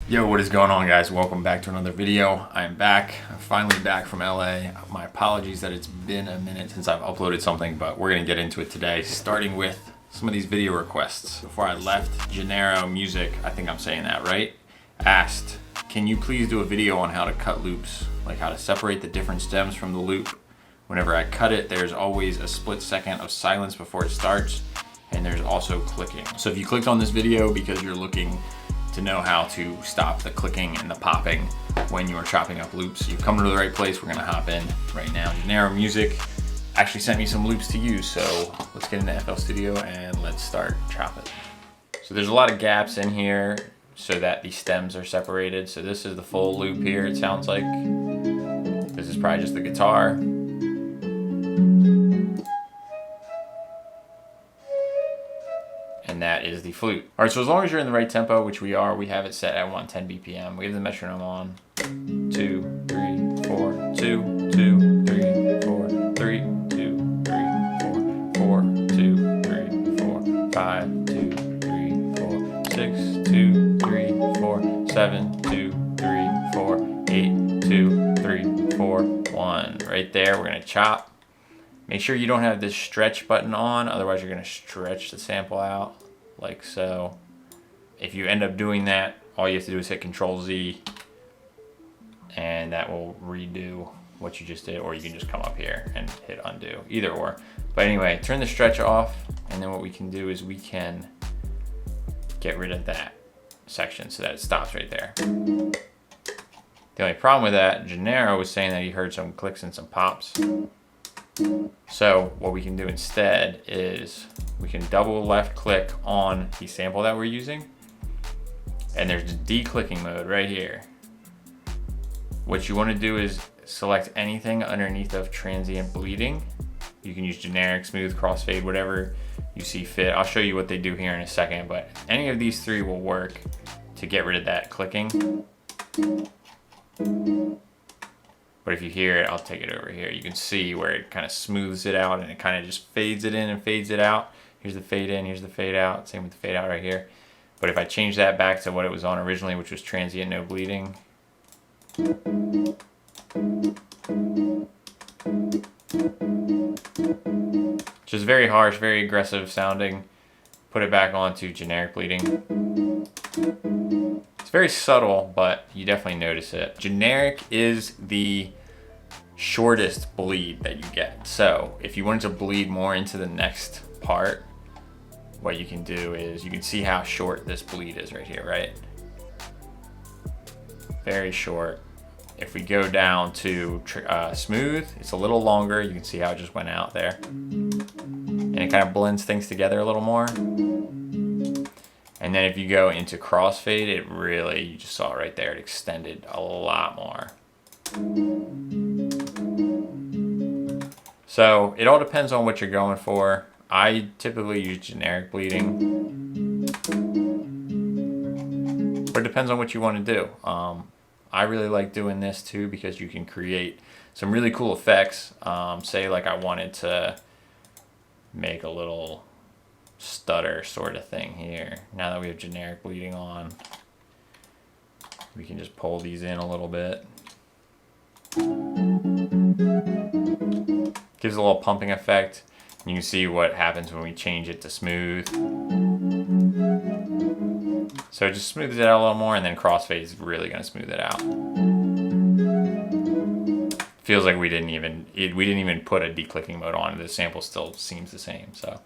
Yo, what is going on, guys? Welcome back to another video. I'm back. I'm finally back from LA. My apologies that it's been a minute since I've uploaded something, but we're gonna get into it today, starting with some of these video requests. Before I left, Gennaro Music, I think I'm saying that right, asked, can you please do a video on how to cut loops, like how to separate the different stems from the loop? Whenever I cut it, there's always a split second of silence before it starts, and there's also clicking. So if you clicked on this video because you're looking to know how to stop the clicking and the popping when you are chopping up loops, you've come to the right place. We're gonna hop in right now. Gennaro Music actually sent me some loops to use, so let's get into FL Studio and let's start chopping. So there's a lot of gaps in here so that the stems are separated. So this is the full loop here, it sounds like. This is probably just the guitar. And that is the flute. All right, so as long as you're in the right tempo, which we are, we have it set at 110 BPM. We have the metronome on. 2, 3, 4, 2, 2, 3, 4, 3, 2, 3, 4, 4, 2, 3, 4, 5, 2, 3, 4, 6, 2, 3, 4, 7, 2, 3, 4, 8, 2, 3, 4, 1. Right there, we're gonna chop. Make sure you don't have this stretch button on, otherwise you're gonna stretch the sample out like so. If you end up doing that, all you have to do is hit Control Z and that will redo what you just did, or you can just come up here and hit undo, either or. But anyway, turn the stretch off, and then what we can do is we can get rid of that section so that it stops right there. The only problem with that, Gennaro was saying that he heard some clicks and some pops. So what we can do instead is we can double left click on the sample that we're using, and there's the declicking mode right here. What you want to do is select anything underneath of transient bleeding. You can use generic, smooth, crossfade, whatever you see fit. I'll show you what they do here in a second, but any of these three will work to get rid of that clicking. But if you hear it, I'll take it over here. You can see where it kind of smooths it out and it kind of just fades it in and fades it out. Here's the fade in, here's the fade out. Same with the fade out right here. But if I change that back to what it was on originally, which was transient, no bleeding. Just very harsh, very aggressive sounding. Put it back onto generic bleeding. It's very subtle, but you definitely notice it. Generic is the shortest bleed that you get. So if you wanted to bleed more into the next part, what you can do is you can see how short this bleed is right here, right? Very short. If we go down to smooth, it's a little longer. You can see how it just went out there. And it kind of blends things together a little more. And then if you go into crossfade, it really, you just saw it right there, it extended a lot more. So it all depends on what you're going for. I typically use generic bleeding, but it depends on what you want to do. I really like doing this too because you can create some really cool effects. Say like I wanted to make a little stutter sort of thing here. Now that we have generic bleeding on, we can just pull these in a little bit. Gives a little pumping effect. You can see what happens when we change it to smooth. So it just smooths it out a little more, and then crossfade is really going to smooth it out. Feels like we didn't even put a declicking mode on. The sample still seems the same. So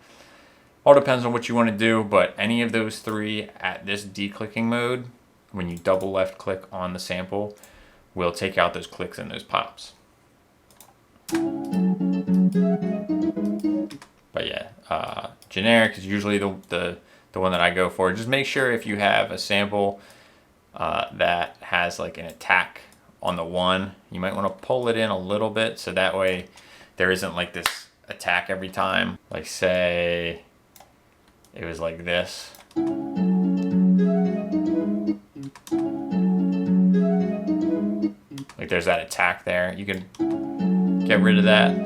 all depends on what you want to do, but any of those three at this declicking mode, when you double left click on the sample, will take out those clicks and those pops. But yeah, generic is usually the one that I go for. Just make sure if you have a sample that has like an attack on the one, you might want to pull it in a little bit so that way there isn't like this attack every time. Like say it was like this. Like there's that attack there. You can get rid of that.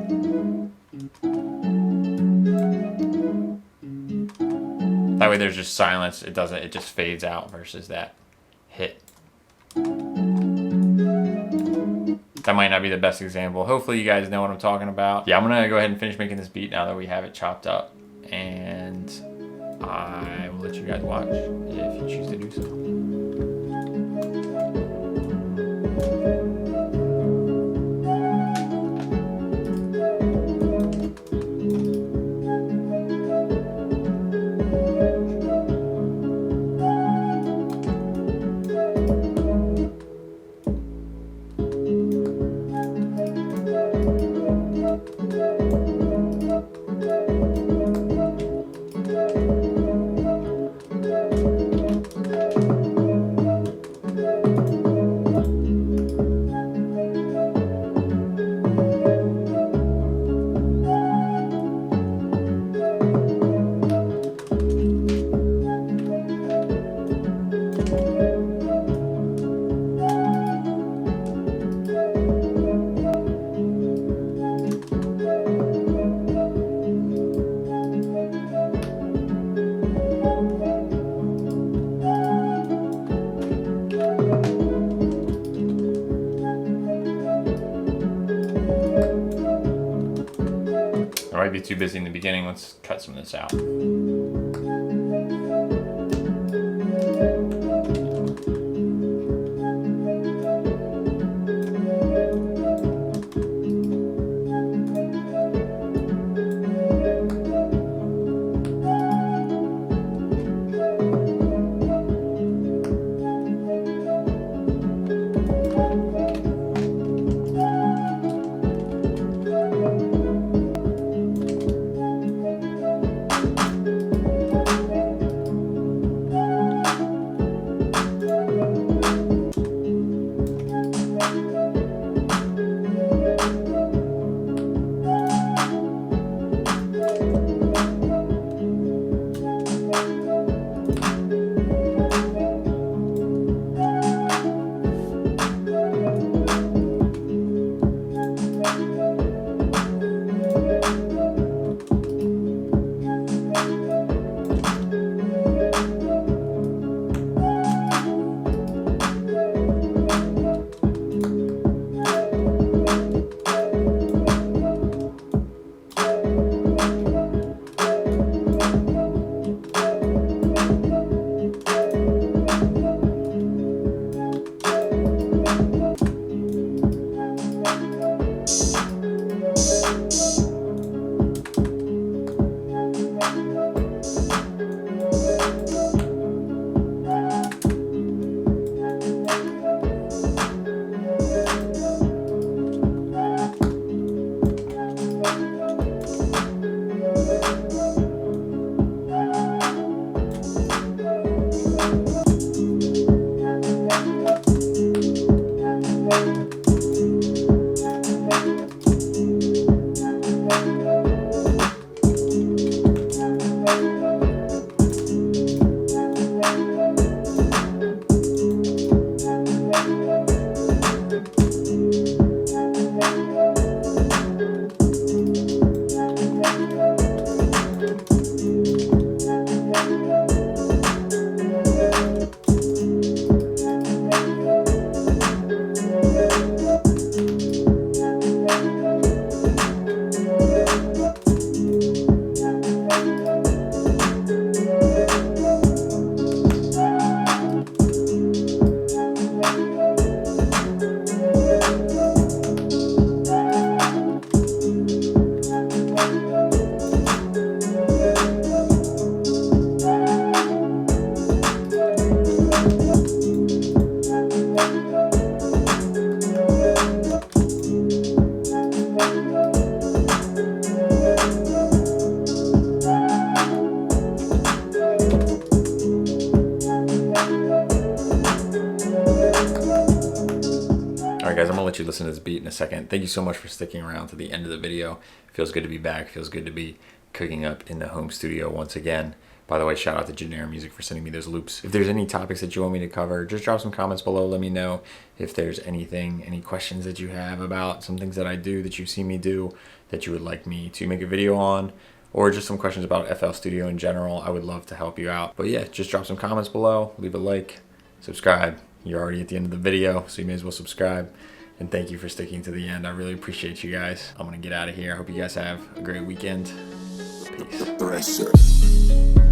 That way there's just silence. It just fades out versus that hit That might not be the best example. Hopefully you guys know what I'm talking about. Yeah, I'm gonna go ahead and finish making this beat now that we have it chopped up, and I will let you guys watch if you choose to do so. I might be too busy in the beginning. Let's cut some of this out. Alright guys, I'm gonna let you listen to this beat in a second. Thank you so much for sticking around to the end of the video. It feels good to be back. It feels good to be cooking up in the home studio once again. By the way, shout out to Genera Music for sending me those loops. If there's any topics that you want me to cover, just drop some comments below. Let me know if there's anything, any questions that you have about some things that I do, that you see me do, that you would like me to make a video on, or just some questions about FL Studio in general. I would love to help you out. But yeah, just drop some comments below, leave a like, subscribe. You're already at the end of the video, so you may as well subscribe. And thank you for sticking to the end. I really appreciate you guys. I'm gonna get out of here. I hope you guys have a great weekend. Peace.